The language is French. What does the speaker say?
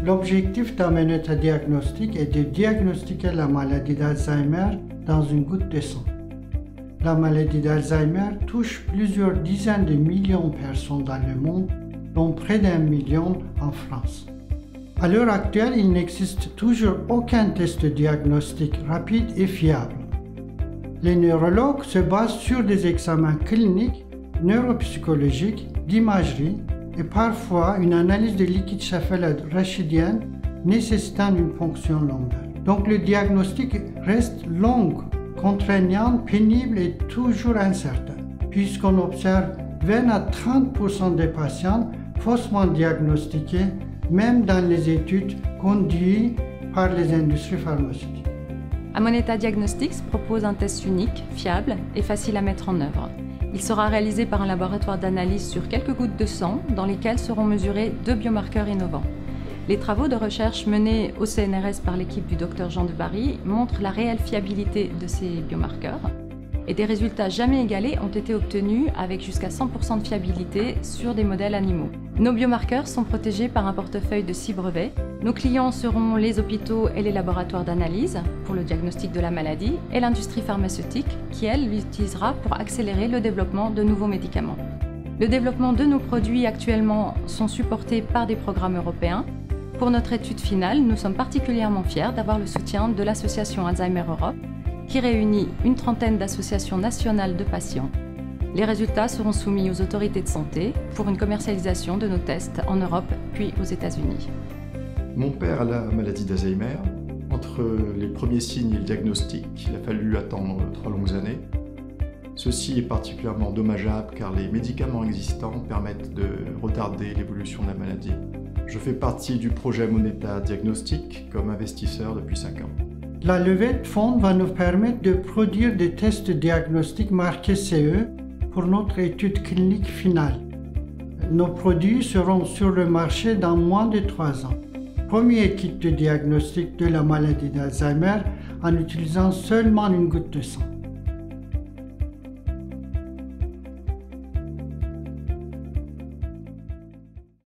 L'objectif d'Amanita Diagnostic est de diagnostiquer la maladie d'Alzheimer dans une goutte de sang. La maladie d'Alzheimer touche plusieurs dizaines de millions de personnes dans le monde, dont près d'1 million en France. À l'heure actuelle, il n'existe toujours aucun test diagnostique rapide et fiable. Les neurologues se basent sur des examens cliniques, neuropsychologiques, d'imagerie et parfois une analyse de liquide céphalade rachidienne nécessitant une ponction lombaire. Donc le diagnostic reste long, contraignant, pénible et toujours incertain, puisqu'on observe 20 à 30% des patients faussement diagnostiqués, même dans les études conduites par les industries pharmaceutiques. Amanita Diagnostics propose un test unique, fiable et facile à mettre en œuvre. Il sera réalisé par un laboratoire d'analyse sur quelques gouttes de sang dans lesquelles seront mesurés 2 biomarqueurs innovants. Les travaux de recherche menés au CNRS par l'équipe du Dr Jean de Barry montrent la réelle fiabilité de ces biomarqueurs et des résultats jamais égalés ont été obtenus avec jusqu'à 100% de fiabilité sur des modèles animaux. Nos biomarqueurs sont protégés par un portefeuille de 6 brevets. Nos clients seront les hôpitaux et les laboratoires d'analyse pour le diagnostic de la maladie et l'industrie pharmaceutique qui, elle, l'utilisera pour accélérer le développement de nouveaux médicaments. Le développement de nos produits actuellement sont supportés par des programmes européens. Pour notre étude finale, nous sommes particulièrement fiers d'avoir le soutien de l'association Alzheimer Europe qui réunit une trentaine d'associations nationales de patients. Les résultats seront soumis aux autorités de santé pour une commercialisation de nos tests en Europe puis aux États-Unis. Mon père a la maladie d'Alzheimer. Entre les premiers signes et le diagnostic, il a fallu attendre 3 longues années. Ceci est particulièrement dommageable car les médicaments existants permettent de retarder l'évolution de la maladie. Je fais partie du projet Amanita Diagnostic comme investisseur depuis 5 ans. La levée de fonds va nous permettre de produire des tests diagnostiques marqués CE pour notre étude clinique finale. Nos produits seront sur le marché dans moins de 3 ans. Premier kit de diagnostic de la maladie d'Alzheimer en utilisant seulement une goutte de sang.